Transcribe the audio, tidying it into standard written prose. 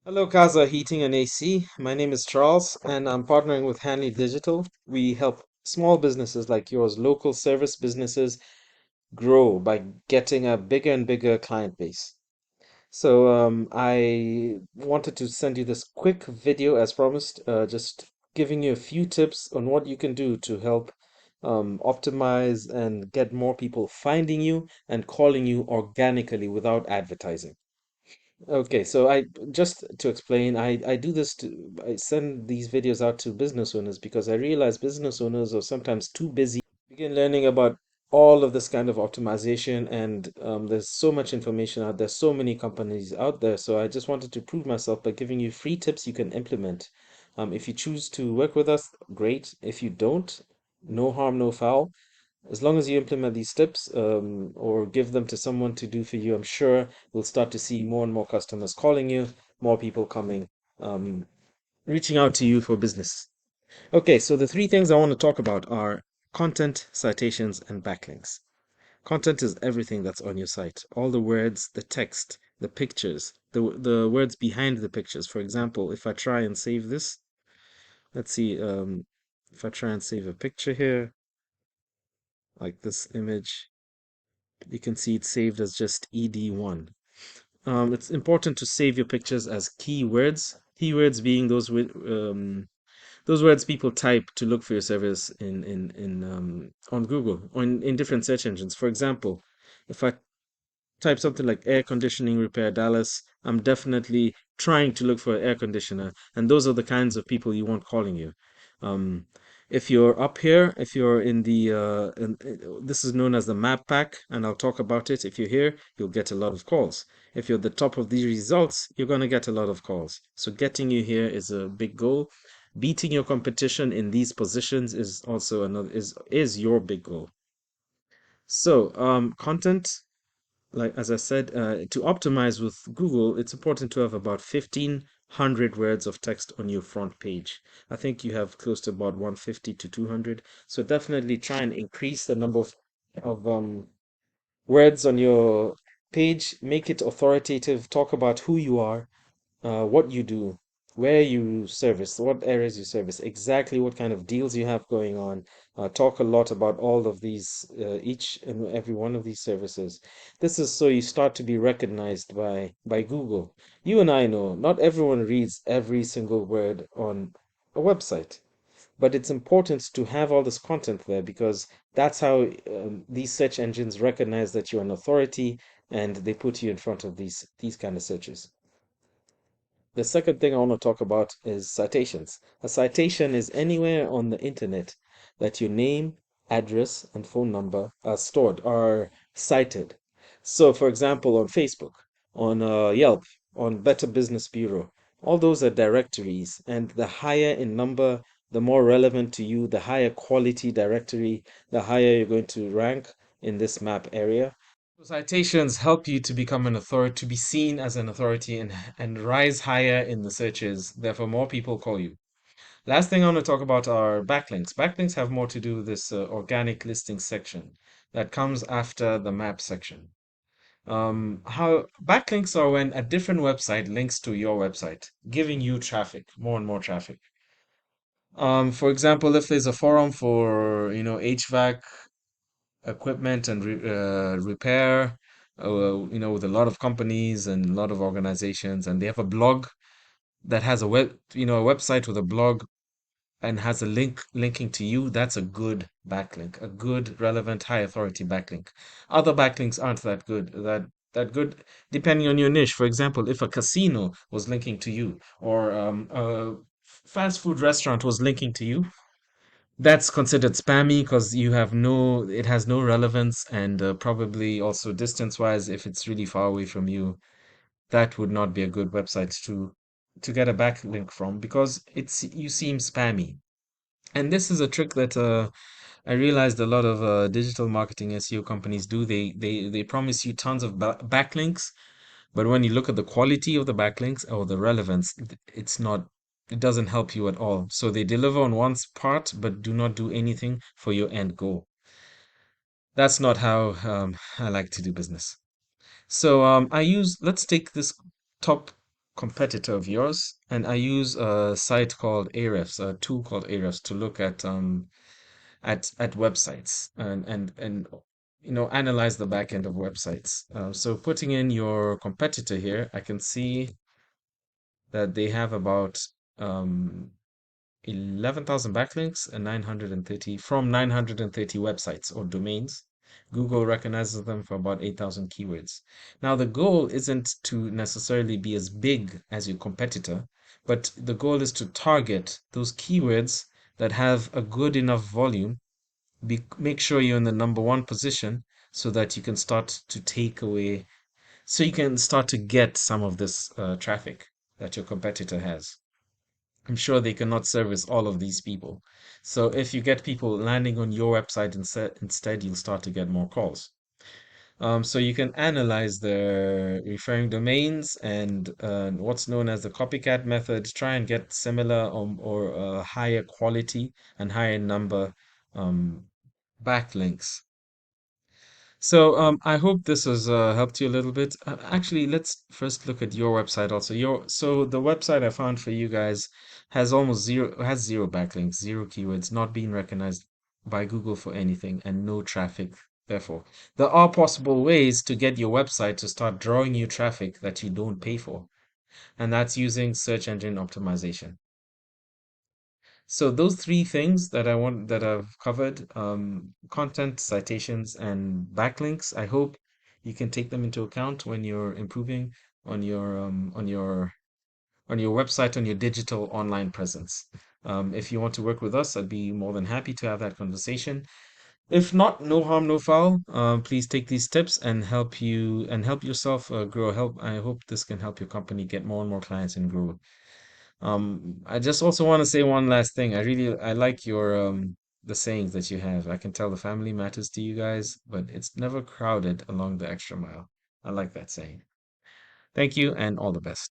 Hello, Casa Heating and AC. My name is Charles, and I'm partnering with Hanley Digital. We help small businesses like yours, local service businesses, grow by getting a bigger and bigger client base. I wanted to send you this quick video as promised, just giving you a few tips on what you can do to help optimize and get more people finding you and calling you organically without advertising. Okay, so I just to explain, I do this to I send these videos out to business owners because I realize business owners are sometimes too busy. Begin learning about all of this kind of optimization, and there's so much information out there, so many companies out there. So I just wanted to prove myself by giving you free tips you can implement. If you choose to work with us, great. If you don't, no harm, no foul. As long as you implement these tips or give them to someone to do for you, I'm sure we'll start to see more and more customers calling you, more people coming, um, reaching out to you for business. Okay, so the three things I want to talk about are content, citations, and backlinks. Content is everything that's on your site, all the words, the text, the pictures, the words behind the pictures. For example, if I try and save this, let's see, if I try and save a picture here, like this image, you can see it's saved as just ED1. It's important to save your pictures as keywords. Keywords being those words people type to look for your service in on Google or in different search engines. For example, if I type something like air conditioning repair Dallas, I'm definitely trying to look for an air conditioner, and those are the kinds of people you want calling you. Um, if you're up here, if you're in this is known as the map pack, and I'll talk about it. If you're here, you'll get a lot of calls. If you're at the top of these results, you're going to get a lot of calls. So getting you here is a big goal. Beating your competition in these positions is also another is your big goal. Content, like as I said, to optimize with Google, it's important to have about 1,500 words of text on your front page. I think you have close to about 150 to 200. So definitely try and increase the number of words on your page. Make it authoritative. Talk about who you are, what you do, where you service, what areas you service, exactly what kind of deals you have going on. Talk a lot about all of these, each and every one of these services. This is so you start to be recognized by Google. You and I know not everyone reads every single word on a website. But it's important to have all this content there because that's how these search engines recognize that you're an authority and they put you in front of these kind of searches. The second thing I want to talk about is citations. A citation is anywhere on the internet that your name, address, and phone number are stored, are cited. So, for example, on Facebook, on Yelp, on Better Business Bureau, all those are directories, and the higher in number, the more relevant to you, the higher quality directory, the higher you're going to rank in this map area. Citations help you to become an authority, to be seen as an authority and rise higher in the searches. Therefore, more people call you. Last thing I want to talk about are backlinks. Backlinks have more to do with this organic listing section that comes after the map section. How backlinks are when a different website links to your website, giving you traffic, more and more traffic. For example, if there's a forum for, HVAC equipment and repair, with a lot of companies and a lot of organizations, and they have a blog that has a website with a blog and has a link linking to you. That's a good backlink, a good, relevant, high authority backlink. Other backlinks aren't that good. That good depending on your niche. For example, if a casino was linking to you or a fast food restaurant was linking to you, that's considered spammy because it has no relevance, and probably also distance wise, if it's really far away from you, that would not be a good website to get a backlink from because you seem spammy. And this is a trick that I realized a lot of digital marketing SEO companies do. They promise you tons of backlinks, but when you look at the quality of the backlinks or the relevance, it doesn't help you at all. So they deliver on one part, but do not do anything for your end goal. That's not how I like to do business. Let's take this top. competitor of yours, and I use a site called Ahrefs, a tool called Ahrefs to look at websites and analyze the back end of websites. So putting in your competitor here, I can see that they have about um, 11,000 backlinks and 930 from 930 websites or domains. Google recognizes them for about 8,000 keywords. Now, the goal isn't to necessarily be as big as your competitor, but the goal is to target those keywords that have a good enough volume. Make sure you're in the number one position so that you can start to take away, so you can start to get some of this traffic that your competitor has. I'm sure they cannot service all of these people. So if you get people landing on your website instead, you'll start to get more calls. So you can analyze the referring domains and what's known as the copycat method. Try and get similar or higher quality and higher number um, backlinks. So I hope this has helped you a little bit. Actually, let's first look at your website also. So the website I found for you guys has zero backlinks, zero keywords, not being recognized by Google for anything, and no traffic. Therefore, there are possible ways to get your website to start drawing you traffic that you don't pay for, and that's using search engine optimization. So those three things that I've covered, content, citations, and backlinks, I hope you can take them into account when you're improving on your website, on your digital online presence. If you want to work with us, I'd be more than happy to have that conversation. If not, no harm, no foul. Please take these tips and help yourself grow. I hope this can help your company get more and more clients and grow. I just also want to say one last thing. I like your the sayings that you have. I can tell the family matters to you guys, but it's never crowded along the extra mile. I like that saying. Thank you and all the best.